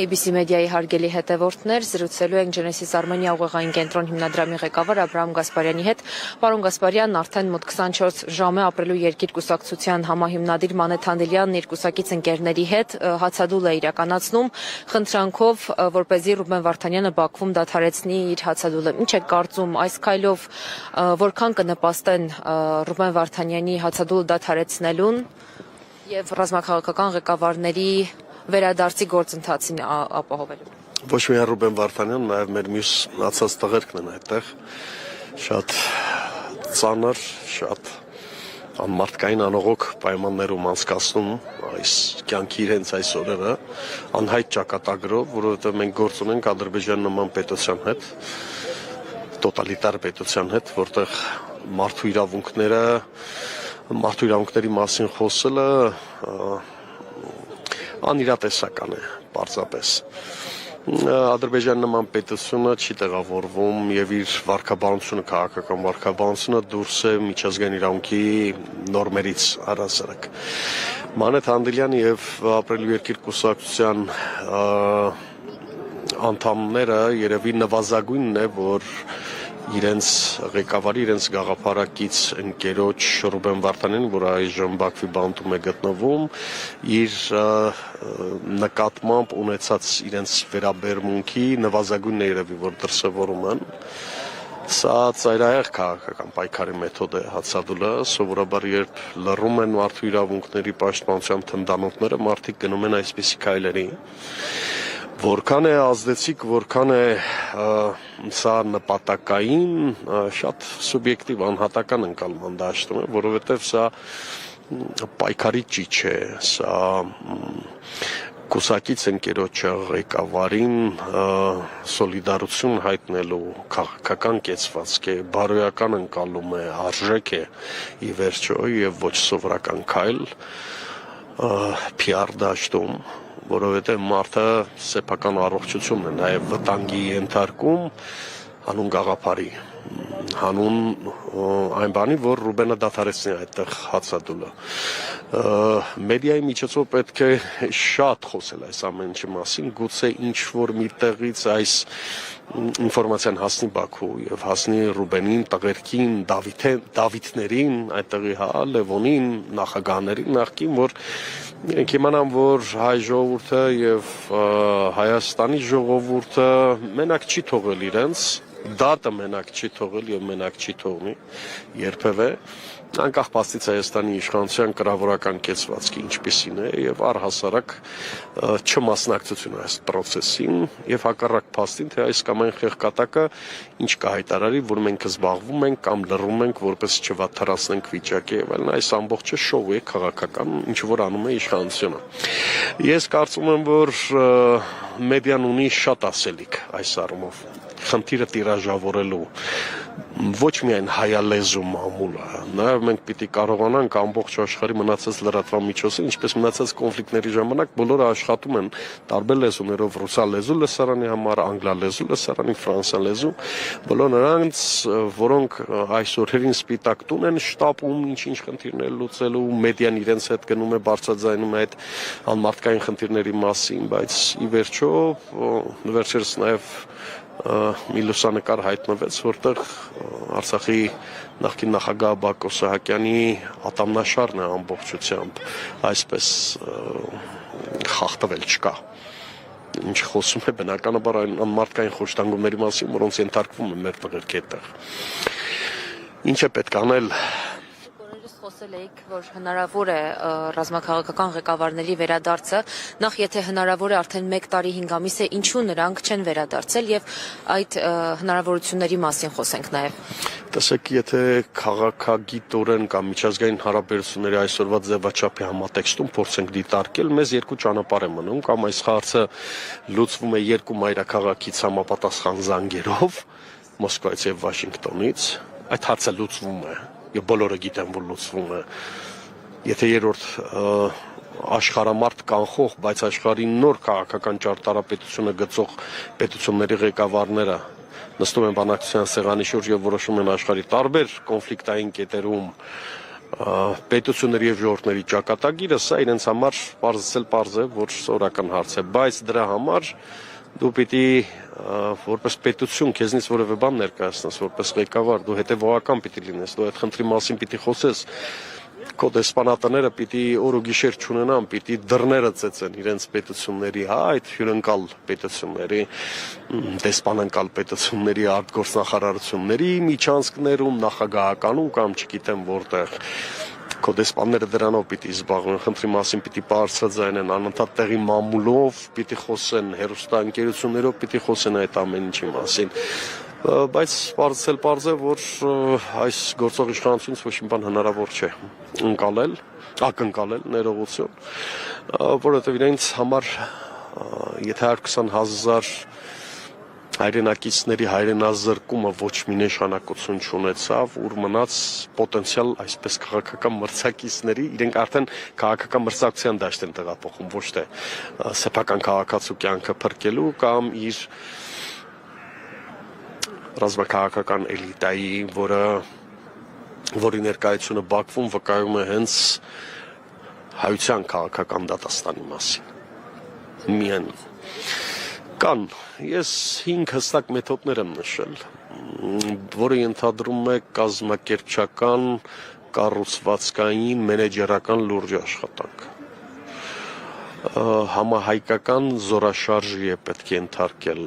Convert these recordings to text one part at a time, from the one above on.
ABC մեդիայի հարգելի հետևորդներ, զրուցելու ենք Genesis Armenia ուղեղային կենտրոն հիմնադրամի ղեկավար Աբրահամ Գասպարյանի հետ։ Պարոն Գասպարյան, արդեն մոտ 24 ժամ է ապրելու երկիր կուսակցության համահիմնադիր Մանեթ Հանդիլյանն իր կուսակից ընկերների հետ հացադուլ է իրականացնում, խնդրանքով, որպեսզի Ռուբեն Վարդանյանը Բաքվում դադարեցնի իր հացադուլը։ Ինչ է կարծում, այս քայլով որքան կնպաստեն Ռուբեն Վարդանյանի հացադուլը դադարեցնելուն եւ ռազմաքաղաքական ղեկավարների վերադարձի գործընթացին ապահովելու։ Ոչ միայն Ռուբեն Վարդանյանն, նաև մեր մյուս մնացած տղերքն են այդտեղ, շատ ծանր, շատ անմարդկային անողոք պայմաններում անցկացնում այս կյանքի իրենց այս օրերը, անհայտ ճակատագրով, որովհետև մենք գործ ունենք Ադրբեջանի նման պետության հետ, տոտալիտար պետության հետ, որտեղ մարդու իրավունքների մասին խոսելը անիրատեսական է, պարզապես։ Ադրբեջանի նման պետությունը չի տեղավորվում եւ իր վարքաբանությունը, քաղաքական վարքաբանությունը դուրս է միջազգային իրավունքի նորմերից առհասարակ։ Մանեթ Հանդիլյանի եւ ապրելու երկիր կուսակցության անդամները երևի նվազագույնն է, որ իրենց ղեկավարի, իրենց գաղափարակից ընկերոջ Ռուբեն Վարդանյանին, որ այժմ Բաքվի բանտում է գտնվում, իր նկատմամբ ունեցած իրենց վերաբերմունքի նվազագույնն է երևի, որ դրսևորում են։ Սա ծայրահեղ քաղաքական պայքարի մեթոդ է հացադուլը, սովորաբար երբ լռում են մարդու իրավունքների պաշտպանության թնդանոթները, մարդիկ գնում են այսպիսի քայլերի։ Որքան է ազդեցիկ, որքան է սա նպատակային, շատ սուբյեկտիվ անհատական ընկալման դաշտում է, որովհետև սա պայքարի ճիչ է, սա կուսակից ընկերոջը ղեկավարին սոլիդարություն հայտնելու քաղաքական կեցվածք է, բարոյական ընկալում է, արժեք է ի վերջո եւ ոչ սովորական քայլ PR դաշտում, որովհետև մարդը սեփական առողջությունն է նաև վտանգի ենթարկում հանուն գաղափարի, հանուն այն բանի, որ Ռուբենը դադարեցնի այդտեղ հացադուլը։ Մեդիայի միջոցով պետք է շատ խոսել այս ամեն ինչի մասին, գուցե ինչ-որ մի տեղից այս ինֆորմացիան հասնի Բաքու եւ հասնի Ռուբենին, տղերքին, Դավիթներին, այդտեղի Լևոնին, նախագահներին նախկին, որ իրենք իմանան, որ հայ ժողովուրդը եւ Հայաստանի ժողովուրդը մենակ չի թողել իրենց, դատը մենակ չի թողել եւ մենակ չի թողնի երբևէ, անկախ փաստից Հայաստանի իշխանության կրավորական կեցվածքի ինչպիսին է եւ առհասարակ չմասնակցությունը այս process-ին եւ հակառակ փաստին թե այս կամ այն խեղկատակը ինչ կհայտարարի, որ մենք զբաղվում ենք կամ լռում ենք, որպես չվատթարացնենք վիճակը եւ այլն, այս ամբողջը շոու է քաղաքական, ինչ որ անում է իշխանությունը։ Ես կարծում եմ, որ մեդիան ունի շատ ասելիք այս առումով։ Խնդիրը տիրաժավորելու ոչ միայն հայալեզու մամուլը, նաև մենք պիտի կարողանանք ամբողջ աշխարհի մնացած լրատվամիջոցը, ինչպես մնացած կոնֆլիկտների ժամանակ բոլորը աշխատում են տարբեր լեզուներով, ռուսալեզու լսարանի համար, անգլալեզու լսարանի, ֆրանսալեզու, բոլոր նրանց, որոնք այս օրերին սպիտակ տուն են շտապում, ինչ-ինչ խնդիրներ լուծելու, մեդիան իրենց հետ գնում է բարձրաձայնում այդ անմարդկային խնդիրների մասին, բայց ի վերջո վերջերս նաև մի լուսանկար հայտնվեց, որտեղ Արցախի նախկին նախագահ Բակո Սահակյանի ատամնաշարն է ամբողջությամբ, այսպես խախտվել չկա։ Ինչ խոսում է բնականաբար այն անմարդկային խոշտանգումների մասին, որոնց ենթարկվում է մեր տղերքի այդտեղ։ Ինչ է պետք անել։ Խոսել էիք, որ հնարավոր է ռազմաքաղաքական ղեկավարների վերադարձը, նախ եթե հնարավոր է արդեն 1 տարի 5 ամիս է, ինչու նրանք չեն վերադարձել եւ այդ հնարավորությունների մասին խոսենք նաեւ։ Տեսեք, եթե քաղաքագիտորեն կամ միջազգային հարաբերությունների այսօրվա ձևաչափի համատեքստում փորձենք դիտարկել, մեզ երկու ճանապարհ է մնում, կամ այս հարցը լուծվում է երկու մայրաքաղաքից համապատասխան զանգերով, Մոսկվայից եւ Վաշինգտոնից, այդ հարցը լուծվում է։ Եվ բոլորը գիտեն, որ լուծվում է։ Եթե երրորդ աշխարհամարտ կանխող, բայց աշխարհի նոր քաղաքական ճարտարապետությունը գծող պետությունների ղեկավարները նստում են բանակցության սեղանի շուրջ եւ որոշում են աշխարհի տարբեր կոնֆլիկտային կետերում պետությունների եւ ժողովուրդների ճակատագիրը, սա իրենց համար պարզ է, որ սովորական հարց է, բայց դրա համար դու պիտի որպես պետություն քեզնից որևէ բան ներկայացնես, որպես ղեկավար, դու հետևողական պիտի լինես, դու այդ խնդրի մասին պիտի խոսես, քո դեսպանատները պիտի օր ու գիշեր չունենան, պիտի դռները ծեծեն իրենց պետությունների, այդ հյուրընկալ պետությունների, դեսպանընկալ պետությունների արտգործնախարարությունների միջանցքներում, նախագահականում կամ չգիտեմ որտեղ քո դեսպանները դրանով պիտի զբաղվեն, խնդրի մասին պիտի բարձրաձայնեն, անընդհատ տեղի մամուլով պիտի խոսեն, հեռուստաընկերություններով պիտի խոսեն այդ ամեն ինչի մասին։ Բայց պարզ է, որ այս գործող իշխանությունից ոչ մի բան հնարավոր չէ ակնկալել ներողություն, որովհետև իրենց համար եթե 120,000 հայրենակիցների հայրենազրկումը ոչ մի նշանակություն չունեցավ, ուր մնաց պոտենցիալ այսպես քաղաքական մրցակիցների, իրենք արդեն քաղաքական մրցակցության դաշտ են տեղափոխում, ոչ թե սեփական քաղաքացու կյանքը փրկելու կամ իր ռազմաքաղաքական էլիտայի, որի ներկայությունը Բաքվում վկայում է հենց հայության քաղաքական դատաստանի մասին։ Միայն կան, ես 5 հստակ մեթոդներ եմ նշել, որը ենթադրում է կազմակերպչական, կառուցվածքային, մենեջերական լուրջ աշխատանք։ Համահայկական զորաշարժի է պետք է ենթարկել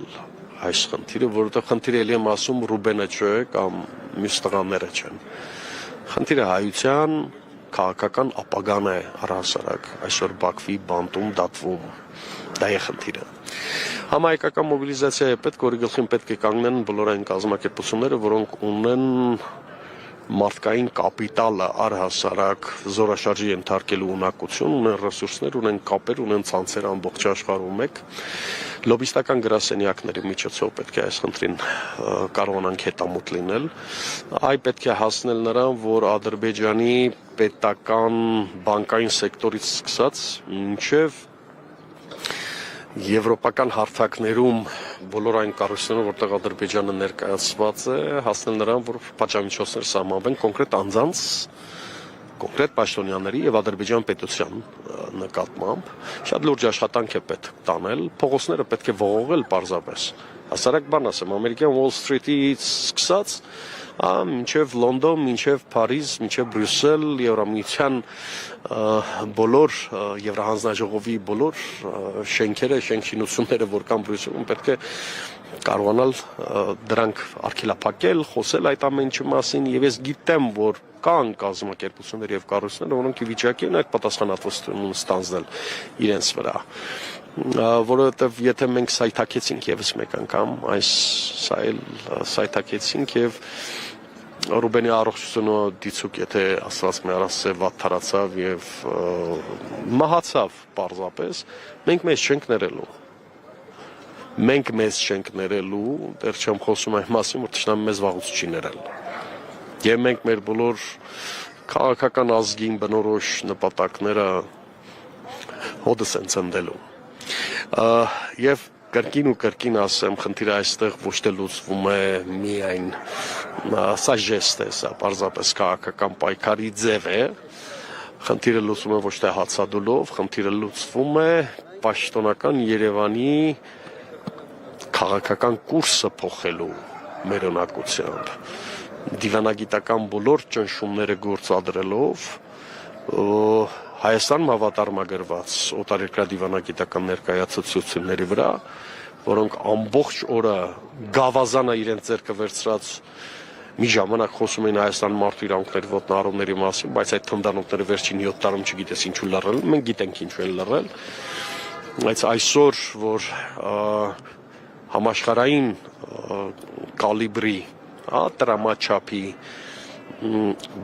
այս խնդիրը, որովհետև խնդիրը ելի եմ ասում Ռուբենը չէ կամ մյուս տղաները չեն։ Խնդիրը հայության քաղաքական ապագան է առհասարակ այսօր Բաքվի բանտում դատվում։ Դա է խնդիրը։ Համահայկական մոբիլիզացիա է պետք, որի գլխին պետք է կանգնեն բոլոր այն կազմակերպությունները, որոնք ունեն մարդկային կապիտալը առհասարակ զորաշարժի ենթարկելու ունակություն, ունեն ռեսուրսներ, ունեն կապեր, ունեն ցանցեր ամբողջ աշխարհում մեկ։ Լոբիստական գրասենյակների միջոցով պետք է այս խնդրին կարողանանք հետամուտ լինել։ Այ պետք է հասնել նրան, որ Ադրբեջանի պետական բանկային սեկտորից սկսած մինչև եվրոպական հարթակներում բոլոր այն կառույցներում, որտեղ Ադրբեջանը ներկայացված է, հասնել նրան, որ պատժամիջոցներ սահմանվեն կոնկրետ անձանց, կոնկրետ պաշտոնյաների եւ Ադրբեջան պետության նկատմամբ շատ լուրջ աշխատանք է պետք տանել, փողոցները պետք է ողողել պարզապես։ Հասարակ բան ասեմ, ամերիկյան Wall Street-ից սկսած մինչև Լոնդոն, մինչև Փարիզ, մինչև Բրյուսել, Եվրամիության բոլոր Եվրահանձնաժողովի բոլոր շենքերը, շենքշինությունները, որ կան Բրյուսելում, պետք է կարողանալ դրանք արգելափակել, խոսել այդ ամեն ինչի մասին, եւ ես գիտեմ, որ կան կազմակերպություններ եւ կառույցներ, որոնք ի վիճակի են այդ պատասխանատվությունը ստանձնել իրենց վրա, որովհետեւ եթե մենք սայթաքեցինք եւս մեկ անգամ, այս սայթաքեցինք եւ Ռուբենի առողջությունը դիցուկ, եթե ասված մեռասե վատ թարացավ եւ մահացավ պարզապես, մենք մեզ չենք ներելու։ Մենք մեզ չենք ներելու, դեռ չեմ խոսում այն մասին, որ թշնամին մեզ վաղուց չի ներել։ Եվ մենք մեր բոլոր քաղաքական ազգին բնորոշ նպատակները հոդս են ցնդելու։ Եվ կրկին ասեմ, խնդիրը այստեղ ոչ թե լուծվում է միայն, սա ժեստ է, սա պարզապես քաղաքական պայքարի ձև է, խնդիրը լուծվում է ոչ թե հացադուլով, խնդիրը լուծվում է պաշտոնական Երևանի քաղաքական կուրսը փոխելու մերոնակությամբ, դիվանագիտական բոլոր ճնշումները գործադրելով, Հայաստանում հավատարմագրված օտարերկրյա դիվանագիտական ներկայացուցությունների վրա, որոնք ամբողջ օրը գավազանը իրենց ձեռքը վերցրած մի ժամանակ խոսում էին Հայաստան մարդու իրավունքների ոտնահարումների մասին, բայց այդ թնդանոթները վերջին 7 տարում չգիտես ինչու լռել, մենք գիտենք ինչու են լռել, բայց այսօր, որ համաշխարհային կալիբրի, տրամաչափի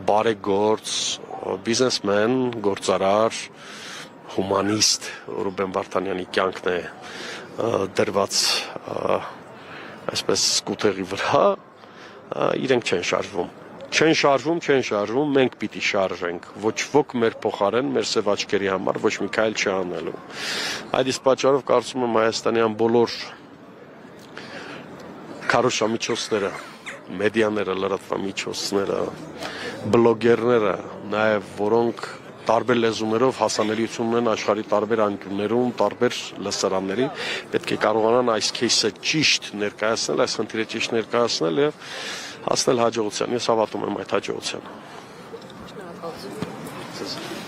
բարեգործ, բիզնեսմեն, գործարար, հումանիստ Ռուբեն Վարդանյանի կյանքն է դրված այսպես սկուտեղի վրա, իրենք չեն շարժվում, մենք պիտի շարժենք, ոչ ոք մեր փոխարեն, մեր սև աչքերի համար, ոչ մի քայլ չանելու։ Այդ իսկ պատճառով կարծում եմ հայաստանյան բոլոր քարոզչամիջոցները, մեդիաները, լրատվամիջոցները, բլոգերները, նաև որոնք տարբեր լեզուներով հասանելիություն ունեն աշխարհի տարբեր անկյուններում, տարբեր լսարանների, պետք է կարողանան այս кейսը ճիշտ ներկայացնել, այս խնդիրը ճիշտ ներկայացնել եւ հասնել հաջողության։ Ես հավատում եմ այդ հաջողությանը։ Շնորհակալություն։